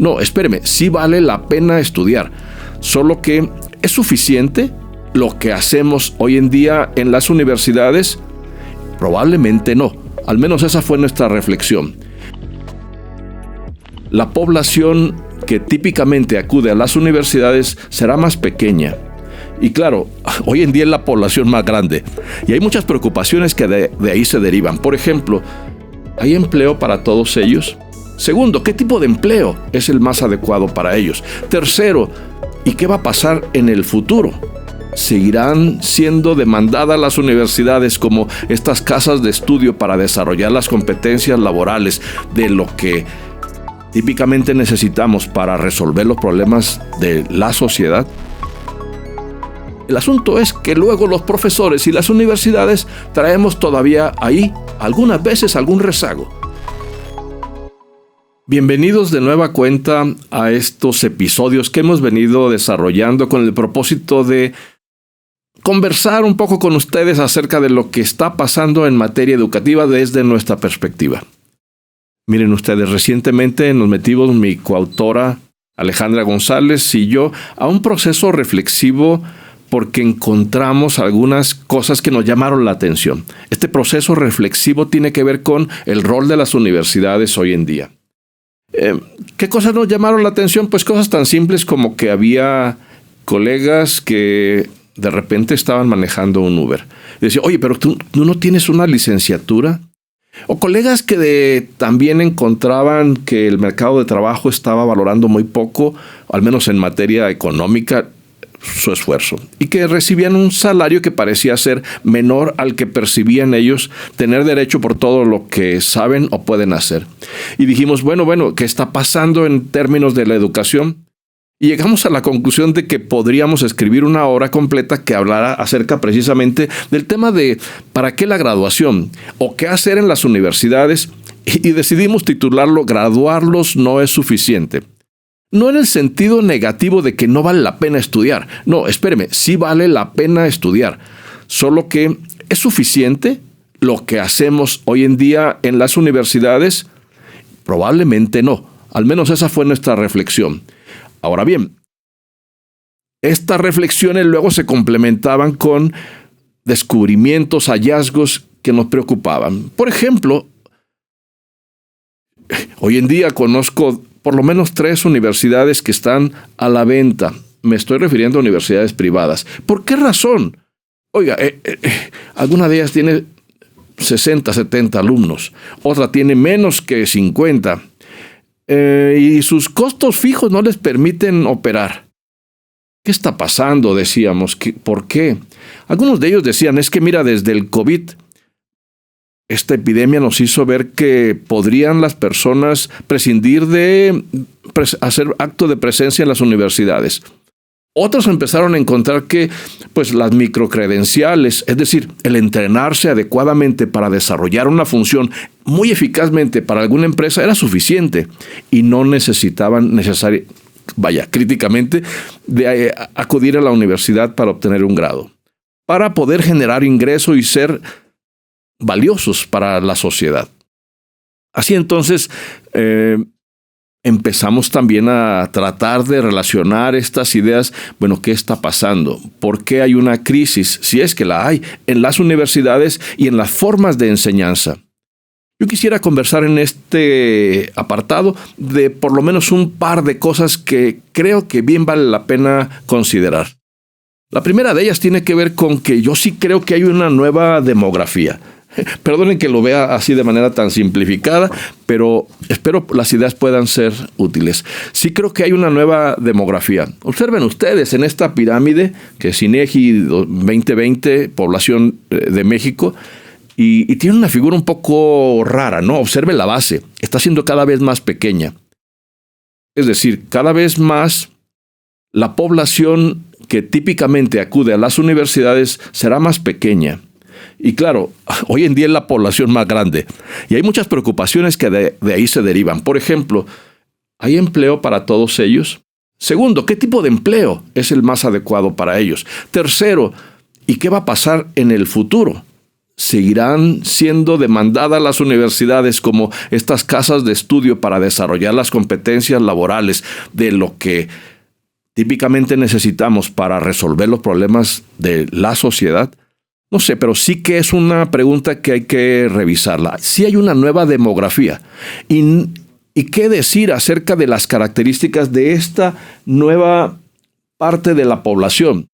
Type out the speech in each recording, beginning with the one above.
No, espéreme, sí vale la pena estudiar, solo que ¿es suficiente lo que hacemos hoy en día en las universidades? Probablemente no, al menos esa fue nuestra reflexión. La población que típicamente acude a las universidades será más pequeña. Y claro, hoy en día es la población más grande y hay muchas preocupaciones que de ahí se derivan. Por ejemplo, ¿hay empleo para todos ellos? Segundo, ¿qué tipo de empleo es el más adecuado para ellos? Tercero, ¿y qué va a pasar en el futuro? ¿Seguirán siendo demandadas las universidades como estas casas de estudio para desarrollar las competencias laborales de lo que típicamente necesitamos para resolver los problemas de la sociedad? El asunto es que luego los profesores y las universidades traemos todavía ahí algunas veces algún rezago. Bienvenidos de nueva cuenta a estos episodios que hemos venido desarrollando con el propósito de conversar un poco con ustedes acerca de lo que está pasando en materia educativa desde nuestra perspectiva. Miren ustedes, recientemente nos metimos mi coautora Alejandra González y yo a un proceso reflexivo porque encontramos algunas cosas que nos llamaron la atención. Este proceso reflexivo tiene que ver con el rol de las universidades hoy en día. ¿Qué cosas nos llamaron la atención? Pues cosas tan simples como que había colegas que de repente estaban manejando un Uber. Y decía, oye, pero tú no tienes una licenciatura. O colegas que también encontraban que el mercado de trabajo estaba valorando muy poco, al menos en materia económica, su esfuerzo. Y que recibían un salario que parecía ser menor al que percibían ellos tener derecho por todo lo que saben o pueden hacer. Y dijimos, bueno, ¿qué está pasando en términos de la educación? Y llegamos a la conclusión de que podríamos escribir una obra completa que hablara acerca precisamente del tema de ¿para qué la graduación? O qué hacer en las universidades. Y decidimos titularlo Graduarlos no es suficiente. No en el sentido negativo de que no vale la pena estudiar. No, espéreme, sí vale la pena estudiar. Solo que ¿es suficiente lo que hacemos hoy en día en las universidades? Probablemente no. Al menos esa fue nuestra reflexión. Ahora bien, estas reflexiones luego se complementaban con descubrimientos, hallazgos que nos preocupaban. Por ejemplo, hoy en día conozco por lo menos 3 universidades que están a la venta. Me estoy refiriendo a universidades privadas. ¿Por qué razón? Oiga, alguna de ellas tiene 60, 70 alumnos. Otra tiene menos que 50. Y sus costos fijos no les permiten operar. ¿Qué está pasando? Decíamos. ¿Por qué? Algunos de ellos decían, es que mira, desde el COVID, esta epidemia nos hizo ver que podrían las personas prescindir de hacer acto de presencia en las universidades. Otros empezaron a encontrar que las microcredenciales, es decir, el entrenarse adecuadamente para desarrollar una función muy eficazmente para alguna empresa era suficiente y no necesitaban críticamente, de acudir a la universidad para obtener un grado, para poder generar ingreso y ser valiosos para la sociedad. Así entonces, empezamos también a tratar de relacionar estas ideas. Bueno, ¿qué está pasando? ¿Por qué hay una crisis, si es que la hay, en las universidades y en las formas de enseñanza? Yo quisiera conversar en este apartado de por lo menos un par de cosas que creo que bien vale la pena considerar. La primera de ellas tiene que ver con que yo sí creo que hay una nueva demografía. Perdonen que lo vea así de manera tan simplificada, pero espero las ideas puedan ser útiles. Sí creo que hay una nueva demografía. Observen ustedes en esta pirámide que es INEGI 2020, población de México, y tiene una figura un poco rara, ¿no? Observen la base, está siendo cada vez más pequeña. Es decir, cada vez más la población que típicamente acude a las universidades será más pequeña. Y claro, hoy en día es la población más grande y hay muchas preocupaciones que de ahí se derivan. Por ejemplo, ¿hay empleo para todos ellos? Segundo, ¿qué tipo de empleo es el más adecuado para ellos? Tercero, ¿y qué va a pasar en el futuro? seguirán siendo demandadas las universidades como estas casas de estudio para desarrollar las competencias laborales de lo que típicamente necesitamos para resolver los problemas de la sociedad. No sé, pero sí que es una pregunta que hay que revisarla. Sí hay una nueva demografía. ¿Y qué decir acerca de las características de esta nueva parte de la población?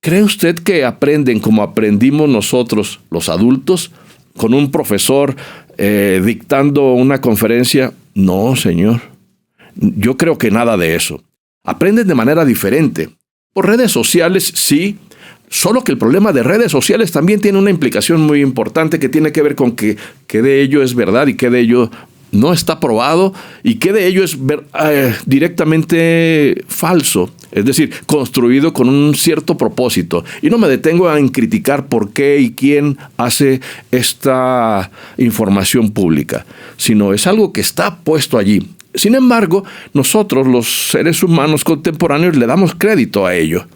¿Cree usted que aprenden como aprendimos nosotros, los adultos, con un profesor dictando una conferencia? No, señor. Yo creo que nada de eso. Aprenden de manera diferente. Por redes sociales, sí. Solo que el problema de redes sociales también tiene una implicación muy importante que tiene que ver con qué de ello es verdad y qué de ello no está probado y qué de ello es directamente falso, es decir, construido con un cierto propósito. Y no me detengo en criticar por qué y quién hace esta información pública, sino es algo que está puesto allí. Sin embargo, nosotros, los seres humanos contemporáneos, le damos crédito a ello.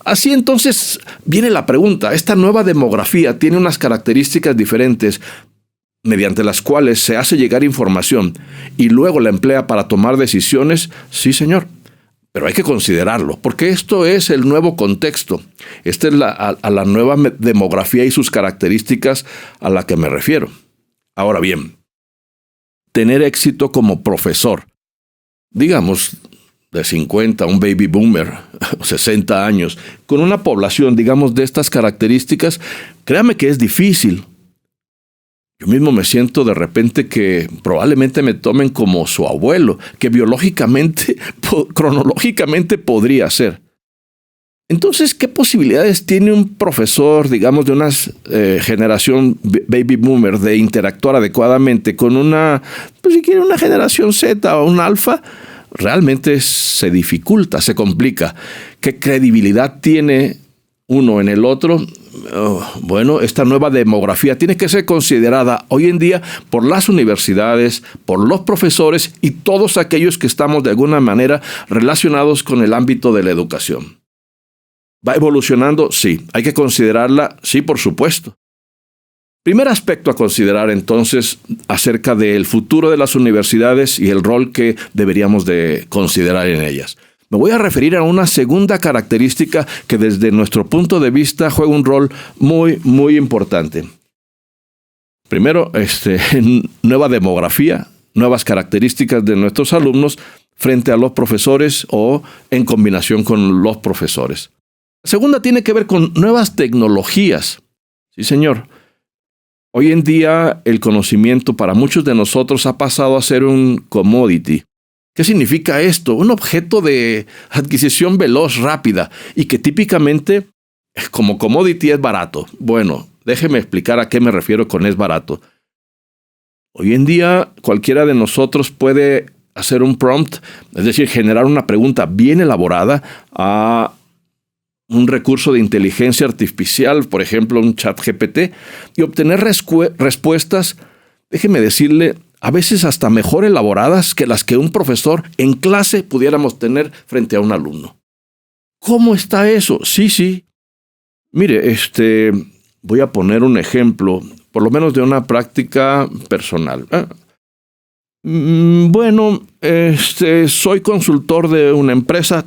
Así entonces viene la pregunta, ¿esta nueva demografía tiene unas características diferentes mediante las cuales se hace llegar información y luego la emplea para tomar decisiones? Sí, señor, pero hay que considerarlo, porque esto es el nuevo contexto. Esta es a la nueva demografía y sus características a la que me refiero. Ahora bien, tener éxito como profesor, digamos, de 50, un baby boomer, 60 años, con una población, digamos, de estas características, créame que es difícil. Yo mismo me siento de repente que probablemente me tomen como su abuelo, que biológicamente, cronológicamente podría ser. Entonces, ¿qué posibilidades tiene un profesor, digamos, de una generación baby boomer de interactuar adecuadamente con una, pues si quiere, una generación Z o un alfa? Realmente se dificulta, se complica. ¿Qué credibilidad tiene uno en el otro? Bueno, esta nueva demografía tiene que ser considerada hoy en día por las universidades, por los profesores y todos aquellos que estamos de alguna manera relacionados con el ámbito de la educación. ¿Va evolucionando? Sí. ¿Hay que considerarla? Sí, por supuesto. Primer aspecto a considerar entonces acerca del futuro de las universidades y el rol que deberíamos de considerar en ellas. Me voy a referir a una segunda característica que desde nuestro punto de vista juega un rol muy, muy importante. Primero, nueva demografía, nuevas características de nuestros alumnos frente a los profesores o en combinación con los profesores. La segunda tiene que ver con nuevas tecnologías. Sí, señor. Hoy en día el conocimiento para muchos de nosotros ha pasado a ser un commodity. ¿Qué significa esto? Un objeto de adquisición veloz, rápida, y que típicamente como commodity es barato. Bueno, déjeme explicar a qué me refiero con es barato. Hoy en día cualquiera de nosotros puede hacer un prompt, es decir, generar una pregunta bien elaborada a un recurso de inteligencia artificial, por ejemplo, un ChatGPT, y obtener respuestas, déjeme decirle, a veces hasta mejor elaboradas que las que un profesor en clase pudiéramos tener frente a un alumno. ¿Cómo está eso? Sí. Mire, voy a poner un ejemplo, por lo menos de una práctica personal. Bueno, soy consultor de una empresa,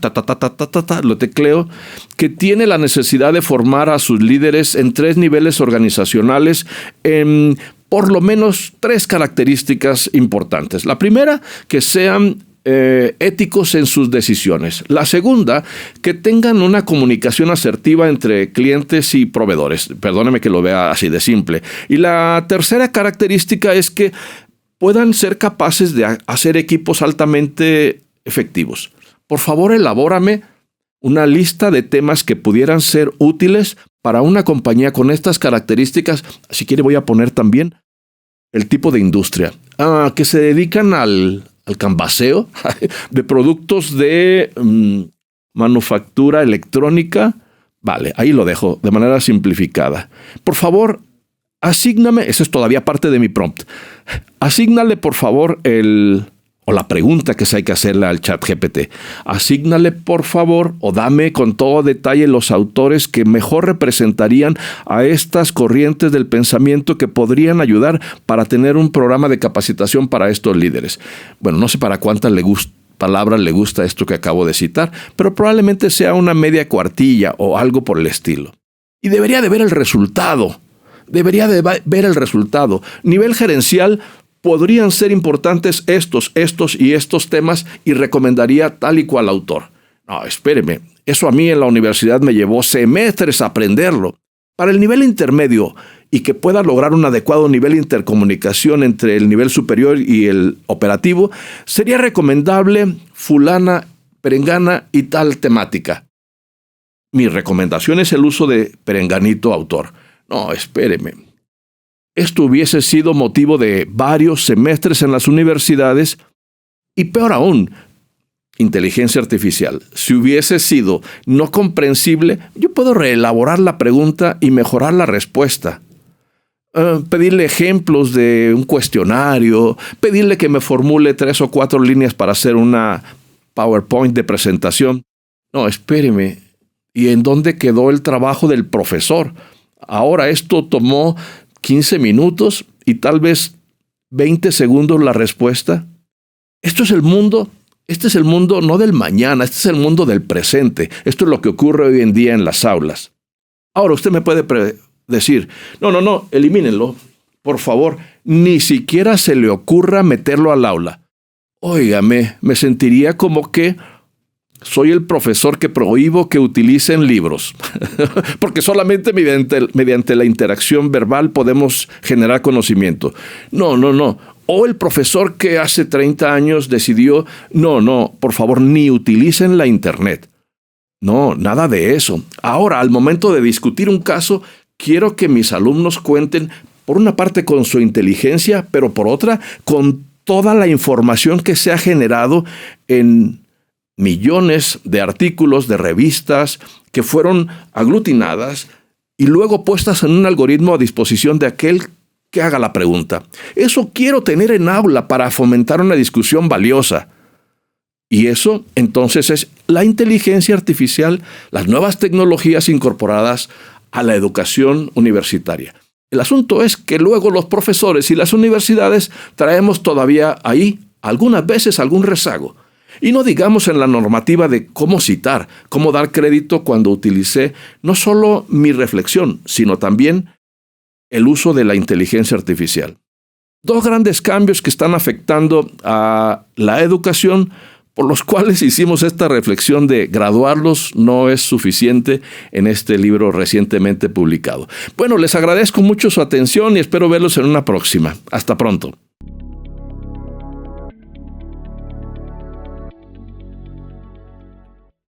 lo tecleo, que tiene la necesidad de formar a sus líderes en 3 niveles organizacionales en por lo menos 3 características importantes. La primera, que sean éticos en sus decisiones. La segunda, que tengan una comunicación asertiva entre clientes y proveedores. Perdóneme que lo vea así de simple. Y la tercera característica es que puedan ser capaces de hacer equipos altamente efectivos. Por favor, elabórame una lista de temas que pudieran ser útiles para una compañía con estas características. Si quiere, voy a poner también el tipo de industria. Que se dedican al canvaseo de productos de manufactura electrónica. Vale, ahí lo dejo de manera simplificada. Por favor, asígname, eso es todavía parte de mi prompt, asígnale por favor o la pregunta que se hay que hacerle al ChatGPT. Asígnale, por favor, o dame con todo detalle los autores que mejor representarían a estas corrientes del pensamiento que podrían ayudar para tener un programa de capacitación para estos líderes. Bueno, no sé para cuántas palabras le gusta esto que acabo de citar, pero probablemente sea una media cuartilla o algo por el estilo. Y debería de ver el resultado. Nivel gerencial, podrían ser importantes estos y estos temas y recomendaría tal y cual autor. No, espéreme, eso a mí en la universidad me llevó semestres a aprenderlo. Para el nivel intermedio y que pueda lograr un adecuado nivel de intercomunicación entre el nivel superior y el operativo, sería recomendable fulana, perengana y tal temática. Mi recomendación es el uso de perenganito autor. No, espéreme. Esto hubiese sido motivo de varios semestres en las universidades y peor aún, inteligencia artificial. Si hubiese sido no comprensible, yo puedo reelaborar la pregunta y mejorar la respuesta. Pedirle ejemplos de un cuestionario, pedirle que me formule 3 o 4 líneas para hacer una PowerPoint de presentación. No, espéreme. ¿Y en dónde quedó el trabajo del profesor? Ahora esto tomó 15 minutos y tal vez 20 segundos la respuesta. Este es el mundo no del mañana, este es el mundo del presente. Esto es lo que ocurre hoy en día en las aulas. Ahora usted me puede decir, no, elimínenlo, por favor, ni siquiera se le ocurra meterlo al aula. Óigame, me sentiría como que soy el profesor que prohíbo que utilicen libros, porque solamente mediante la interacción verbal podemos generar conocimiento. No. O el profesor que hace 30 años decidió, no, por favor, ni utilicen la Internet. No, nada de eso. Ahora, al momento de discutir un caso, quiero que mis alumnos cuenten, por una parte, con su inteligencia, pero por otra, con toda la información que se ha generado en millones de artículos, de revistas, que fueron aglutinadas y luego puestas en un algoritmo a disposición de aquel que haga la pregunta. Eso quiero tener en aula para fomentar una discusión valiosa. Y eso, entonces, es la inteligencia artificial, las nuevas tecnologías incorporadas a la educación universitaria. El asunto es que luego los profesores y las universidades traemos todavía ahí, algunas veces, algún rezago. Y no digamos en la normativa de cómo citar, cómo dar crédito cuando utilicé no solo mi reflexión, sino también el uso de la inteligencia artificial. 2 grandes cambios que están afectando a la educación, por los cuales hicimos esta reflexión de graduarlos no es suficiente en este libro recientemente publicado. Bueno, les agradezco mucho su atención y espero verlos en una próxima. Hasta pronto.